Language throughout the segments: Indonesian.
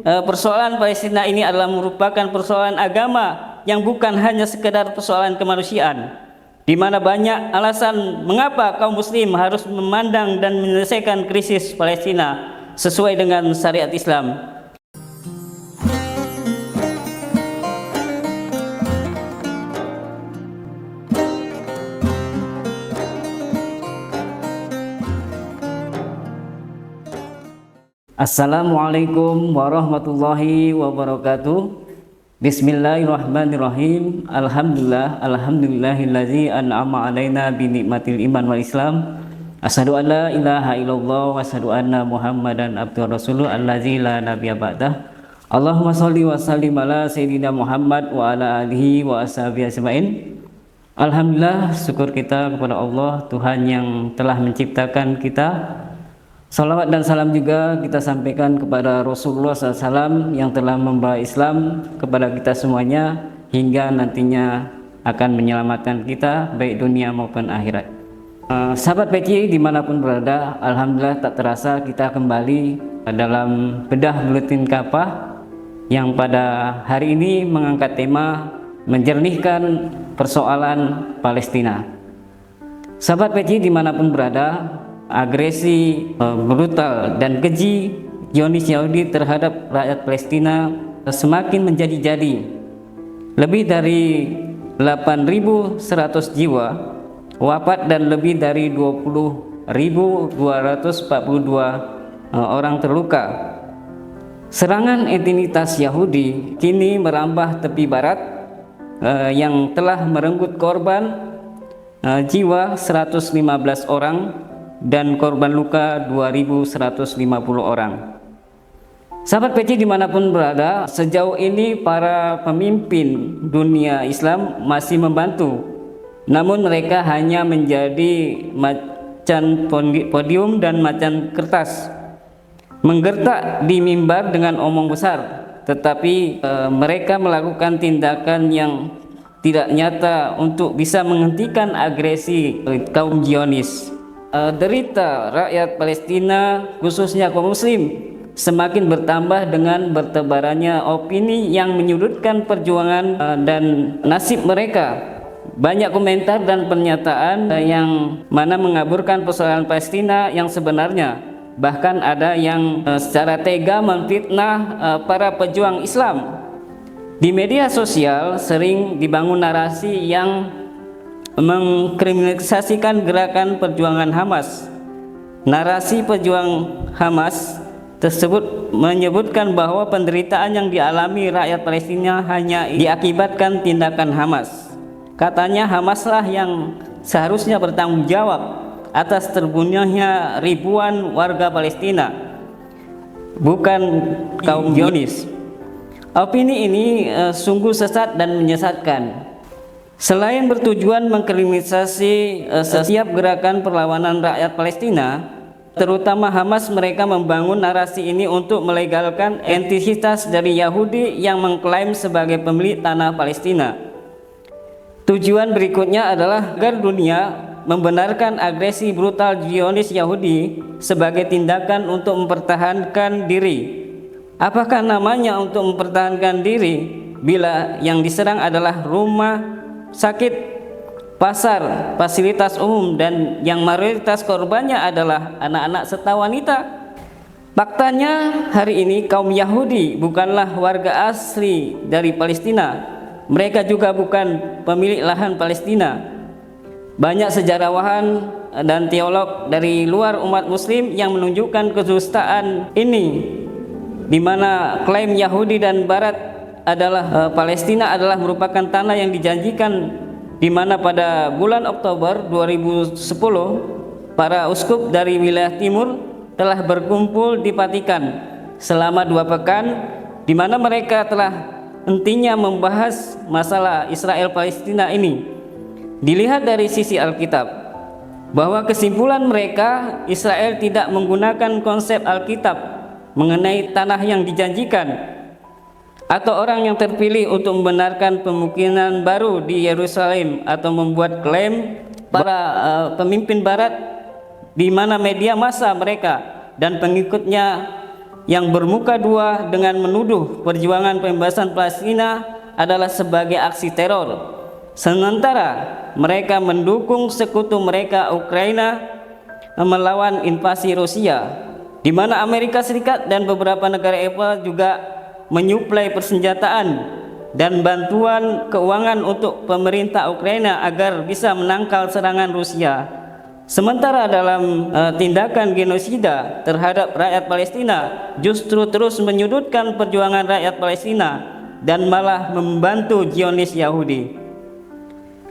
persoalan Palestina ini adalah merupakan persoalan agama yang bukan hanya sekedar persoalan kemanusiaan, di mana banyak alasan mengapa kaum muslim harus memandang dan menyelesaikan krisis Palestina sesuai dengan syariat Islam. Assalamualaikum warahmatullahi wabarakatuh. Bismillahirrahmanirrahim. Alhamdulillahillazi an'ama alaina bi nikmatil iman wal islam. Asyhadu an la ilaha illallah wa asyhadu anna Muhammadan abduhu rasuluh allazi la nabiyya ba'dah. Allahumma shalli wa sallim ala sayyidina Muhammad wa ala alihi wa ashabihi ajmain. Alhamdulillah, syukur kita kepada Allah, Tuhan yang telah menciptakan kita. Salawat dan salam juga kita sampaikan kepada Rasulullah SAW yang telah membawa Islam kepada kita semuanya hingga nantinya akan menyelamatkan kita baik dunia maupun akhirat. Sahabat PC dimanapun berada, alhamdulillah tak terasa kita kembali dalam bedah buletin Kafah yang pada hari ini mengangkat tema menjernihkan persoalan Palestina. Sahabat PC dimanapun berada, agresi brutal dan keji Zionis Yahudi terhadap rakyat Palestina semakin menjadi-jadi. Lebih dari 8.100 jiwa wafat dan lebih dari 20.242 orang terluka. Serangan etnitas Yahudi kini merambah tepi barat yang telah merenggut korban jiwa 115 orang dan korban luka 2.150 orang. Sahabat PC dimanapun berada, sejauh ini para pemimpin dunia Islam masih membantu, namun mereka hanya menjadi macan podium dan macan kertas, menggertak di mimbar dengan omong besar, tetapi mereka melakukan tindakan yang tidak nyata untuk bisa menghentikan agresi kaum Zionis. Derita rakyat Palestina khususnya kaum muslim semakin bertambah dengan bertebarannya opini yang menyudutkan perjuangan dan nasib mereka. Banyak komentar dan pernyataan yang mana mengaburkan persoalan Palestina yang sebenarnya. Bahkan ada yang secara tega memfitnah para pejuang Islam. Di media sosial sering dibangun narasi yang mengkriminalisasikan gerakan perjuangan Hamas. Narasi pejuang Hamas tersebut menyebutkan bahwa penderitaan yang dialami rakyat Palestina hanya diakibatkan tindakan Hamas. Katanya Hamaslah yang seharusnya bertanggung jawab atas terbunuhnya ribuan warga Palestina, bukan kaum Zionis. Opini ini sungguh sesat dan menyesatkan. Selain bertujuan mengkriminalisasi setiap gerakan perlawanan rakyat Palestina, terutama Hamas, mereka membangun narasi ini untuk melegalkan entitas dari Yahudi yang mengklaim sebagai pemilik tanah Palestina. Tujuan berikutnya adalah agar dunia membenarkan agresi brutal Zionis Yahudi sebagai tindakan untuk mempertahankan diri. Apakah namanya untuk mempertahankan diri bila yang diserang adalah rumah sakit, pasar, fasilitas umum, dan yang mayoritas korbannya adalah anak-anak serta wanita? Faktanya hari ini kaum Yahudi bukanlah warga asli dari Palestina. Mereka juga bukan pemilik lahan Palestina. Banyak sejarawan dan teolog dari luar umat muslim yang menunjukkan kedustaan ini, di mana klaim Yahudi dan Barat adalah Palestina adalah merupakan tanah yang dijanjikan, di mana pada bulan Oktober 2010 para uskup dari wilayah timur telah berkumpul di Vatikan selama 2 pekan, di mana mereka telah intinya membahas masalah Israel Palestina ini. Dilihat dari sisi Alkitab, bahwa kesimpulan mereka Israel tidak menggunakan konsep Alkitab mengenai tanah yang dijanjikan, atau orang yang terpilih untuk membenarkan pemukiman baru di Yerusalem, atau membuat klaim para pemimpin barat, di mana media massa mereka dan pengikutnya yang bermuka dua dengan menuduh perjuangan pembebasan Palestina adalah sebagai aksi teror, sementara mereka mendukung sekutu mereka Ukraina melawan invasi Rusia, di mana Amerika Serikat dan beberapa negara Eropa juga menyuplai persenjataan dan bantuan keuangan untuk pemerintah Ukraina agar bisa menangkal serangan Rusia. Sementara dalam tindakan genosida terhadap rakyat Palestina justru terus menyudutkan perjuangan rakyat Palestina dan malah membantu Zionis Yahudi.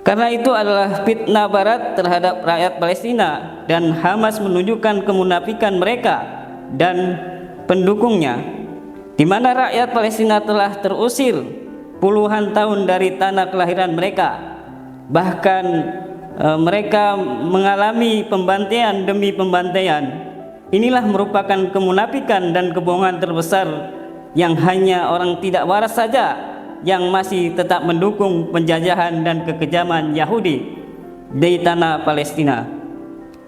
Karena itu adalah fitnah Barat terhadap rakyat Palestina, dan Hamas menunjukkan kemunafikan mereka dan pendukungnya, di mana rakyat Palestina telah terusir puluhan tahun dari tanah kelahiran mereka. Bahkan mereka mengalami pembantaian demi pembantaian. Inilah merupakan kemunafikan dan kebohongan terbesar yang hanya orang tidak waras saja yang masih tetap mendukung penjajahan dan kekejaman Yahudi di tanah Palestina.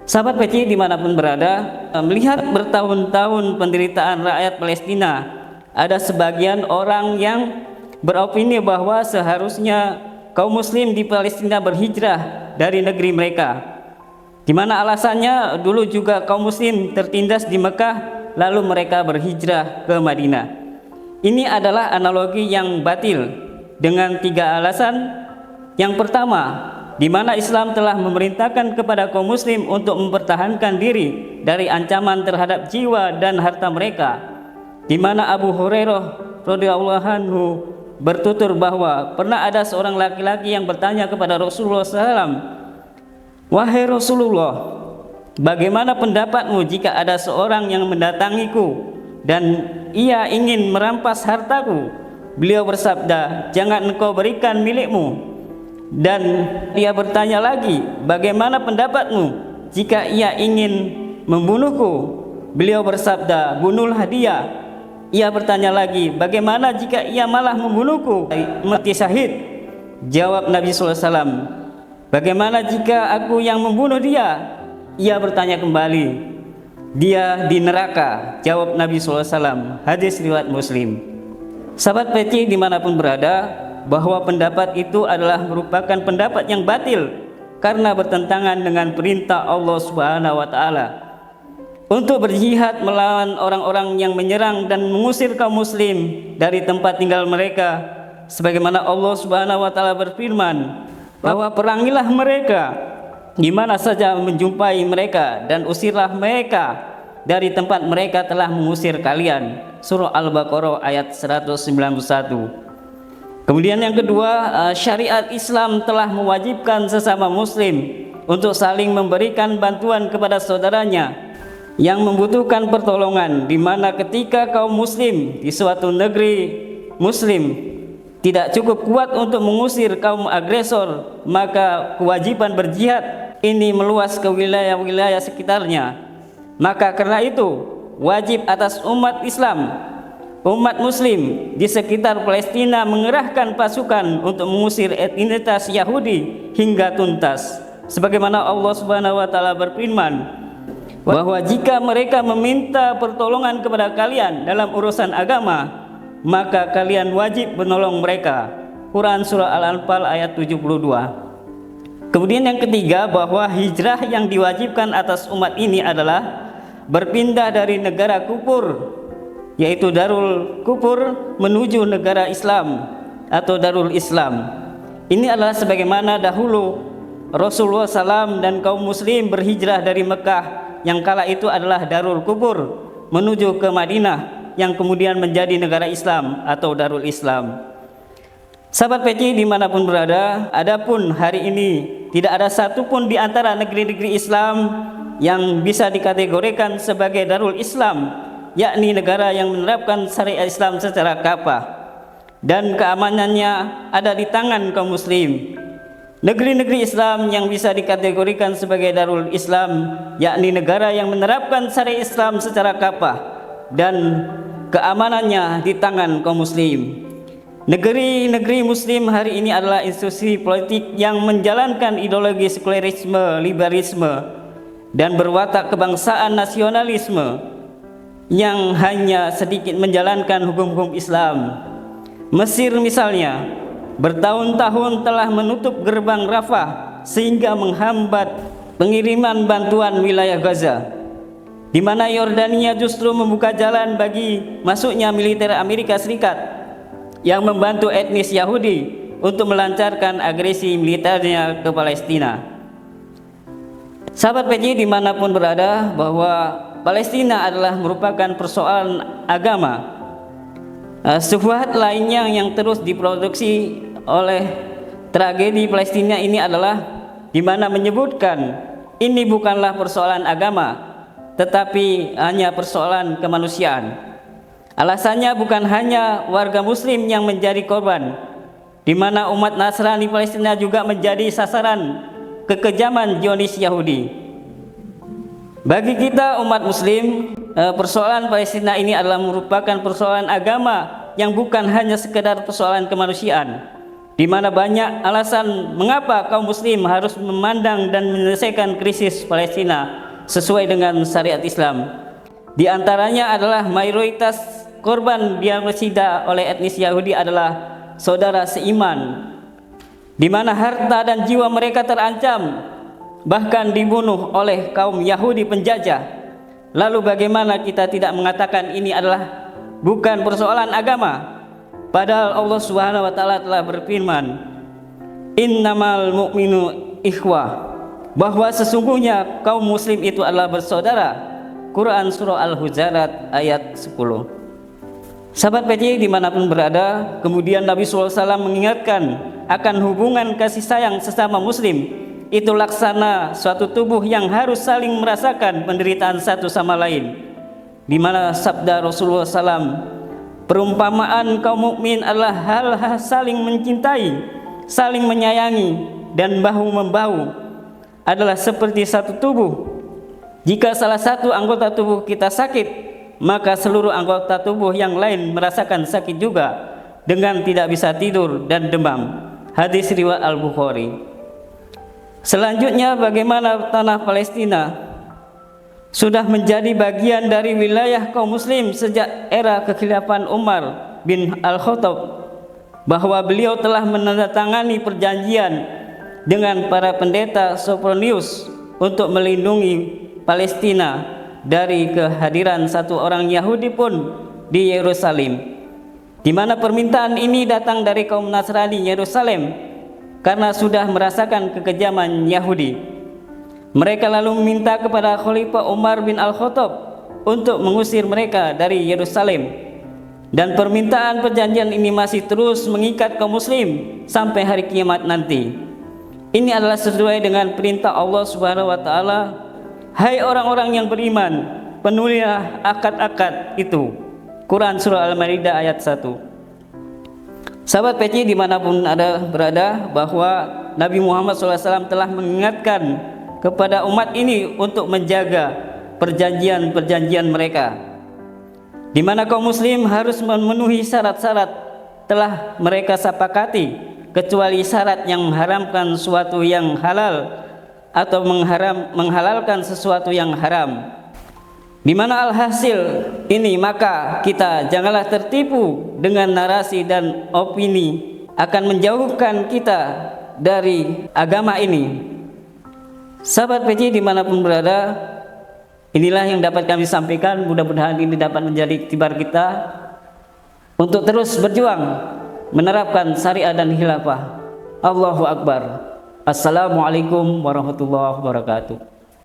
Sahabat PC dimanapun berada, melihat bertahun-tahun penderitaan rakyat Palestina, ada sebagian orang yang beropini bahwa seharusnya kaum muslim di Palestina berhijrah dari negeri mereka, di mana alasannya dulu juga kaum muslim tertindas di Mekah lalu mereka berhijrah ke Madinah. Ini adalah analogi yang batil dengan 3 alasan. Yang pertama, di mana Islam telah memerintahkan kepada kaum muslim untuk mempertahankan diri dari ancaman terhadap jiwa dan harta mereka, di mana Abu Hurairah radhiyallahu anhu bertutur bahwa pernah ada seorang laki-laki yang bertanya kepada Rasulullah SAW, "Wahai Rasulullah, bagaimana pendapatmu jika ada seorang yang mendatangiku dan ia ingin merampas hartaku?" Beliau bersabda, "Jangan engkau berikan milikmu." Dan dia bertanya lagi, "Bagaimana pendapatmu jika ia ingin membunuhku?" Beliau bersabda, "Bunuhlah dia." Ia bertanya lagi, "Bagaimana jika ia malah membunuhku, mati syahid?" Jawab Nabi SAW, "Bagaimana jika aku yang membunuh dia?" Ia bertanya kembali, "Dia di neraka." Jawab Nabi SAW. Hadis riwayat Muslim. Sahabat PC dimanapun berada, bahwa pendapat itu adalah merupakan pendapat yang batil karena bertentangan dengan perintah Allah Subhanahu wa Ta'ala untuk berjihad melawan orang-orang yang menyerang dan mengusir kaum muslim dari tempat tinggal mereka, sebagaimana Allah Subhanahu wa Ta'ala berfirman bahwa perangilah mereka di mana saja menjumpai mereka dan usirlah mereka dari tempat mereka telah mengusir kalian. Surah Al-Baqarah ayat 191. Kemudian yang kedua, syariat Islam telah mewajibkan sesama muslim untuk saling memberikan bantuan kepada saudaranya yang membutuhkan pertolongan, di mana ketika kaum muslim di suatu negeri muslim tidak cukup kuat untuk mengusir kaum agresor, maka kewajiban berjihad ini meluas ke wilayah-wilayah sekitarnya. Maka karena itu wajib atas umat Islam, umat muslim di sekitar Palestina mengerahkan pasukan untuk mengusir etnitas Yahudi hingga tuntas, sebagaimana Allah Subhanahu wa Ta'ala berfirman bahwa jika mereka meminta pertolongan kepada kalian dalam urusan agama, maka kalian wajib menolong mereka. Quran surah Al-Anfal ayat 72. Kemudian yang ketiga, bahwa hijrah yang diwajibkan atas umat ini adalah berpindah dari negara kufur, yaitu Darul Kufur, menuju negara Islam atau Darul Islam. Ini adalah sebagaimana dahulu Rasulullah SAW dan kaum muslim berhijrah dari Mekah yang kala itu adalah Darul Kufur menuju ke Madinah yang kemudian menjadi negara Islam atau Darul Islam. Sahabat PC dimanapun berada, adapun hari ini tidak ada satupun di antara negeri-negeri Islam yang bisa dikategorikan sebagai Darul Islam, yakni negara yang menerapkan syariat Islam secara kafah dan keamanannya ada di tangan kaum muslim. Negeri-negeri Islam yang bisa dikategorikan sebagai Darul Islam yakni negara yang menerapkan syariat Islam secara kafah dan keamanannya di tangan kaum muslim. Negeri-negeri muslim hari ini adalah institusi politik yang menjalankan ideologi sekularisme, liberalisme dan berwatak kebangsaan nasionalisme. yang hanya sedikit menjalankan hukum-hukum Islam. Mesir misalnya bertahun-tahun telah menutup gerbang Rafah sehingga menghambat pengiriman bantuan wilayah Gaza, di mana Yordania justru membuka jalan bagi masuknya militer Amerika Serikat yang membantu etnis Yahudi untuk melancarkan agresi militernya ke Palestina. Sahabat PJ dimanapun berada, bahwa Palestina adalah merupakan persoalan agama. Syubhat lainnya yang terus diproduksi oleh tragedi Palestina ini adalah di mana menyebutkan ini bukanlah persoalan agama, tetapi hanya persoalan kemanusiaan. Alasannya bukan hanya warga muslim yang menjadi korban, di mana umat Nasrani Palestina juga menjadi sasaran kekejaman Zionis Yahudi. Bagi kita umat muslim, persoalan Palestina ini adalah merupakan persoalan agama yang bukan hanya sekedar persoalan kemanusiaan, di mana banyak alasan mengapa kaum muslim harus memandang dan menyelesaikan krisis Palestina sesuai dengan syariat Islam. Di antaranya adalah mayoritas korban genosida oleh etnis Yahudi adalah saudara seiman, di mana harta dan jiwa mereka terancam, bahkan dibunuh oleh kaum Yahudi penjajah. Lalu bagaimana kita tidak mengatakan ini adalah bukan persoalan agama? Padahal Allah Subhanahu wa taala telah berfirman, "Innamal mu'minu ikhwah," bahwa sesungguhnya kaum muslim itu adalah bersaudara. Quran surah Al-Hujurat ayat 10. Sahabat PJ dimanapun berada, kemudian Nabi SAW mengingatkan akan hubungan kasih sayang sesama muslim. Itu laksana suatu tubuh yang harus saling merasakan penderitaan satu sama lain, di mana sabda Rasulullah SAW, perumpamaan kaum mukmin adalah hal saling mencintai, saling menyayangi, dan bahu-membahu, adalah seperti satu tubuh. Jika salah satu anggota tubuh kita sakit, maka seluruh anggota tubuh yang lain merasakan sakit juga, dengan tidak bisa tidur dan demam. Hadis riwayat Al-Bukhari. Selanjutnya, bagaimana tanah Palestina sudah menjadi bagian dari wilayah kaum muslim sejak era kekhilafan Umar bin Al-Khattab, bahwa beliau telah menandatangani perjanjian dengan para pendeta Sophonius untuk melindungi Palestina dari kehadiran satu orang Yahudi pun di Yerusalem, di mana permintaan ini datang dari kaum Nasrani Yerusalem karena sudah merasakan kekejaman Yahudi. Mereka lalu meminta kepada Khalifah Umar bin Al-Khattab untuk mengusir mereka dari Yerusalem, dan permintaan perjanjian ini masih terus mengikat kaum muslim sampai hari kiamat nanti. Ini adalah sesuai dengan perintah Allah Subhanahu wa taala, "Hai orang-orang yang beriman, penuhilah akad-akad itu." Quran surah Al-Maidah ayat 1. Sahabat PJ dimanapun ada berada, bahwa Nabi Muhammad SAW telah mengingatkan kepada umat ini untuk menjaga perjanjian-perjanjian mereka, di mana kaum muslim harus memenuhi syarat-syarat telah mereka sepakati, kecuali syarat yang mengharamkan sesuatu yang halal atau menghalalkan sesuatu yang haram. Di mana alhasil ini, maka kita janganlah tertipu dengan narasi dan opini akan menjauhkan kita dari agama ini. Sahabat PJ dimanapun berada, inilah yang dapat kami sampaikan. Mudah-mudahan ini dapat menjadi iktibar kita untuk terus berjuang menerapkan syariah dan khilafah. Allahu Akbar. Assalamualaikum warahmatullahi wabarakatuh.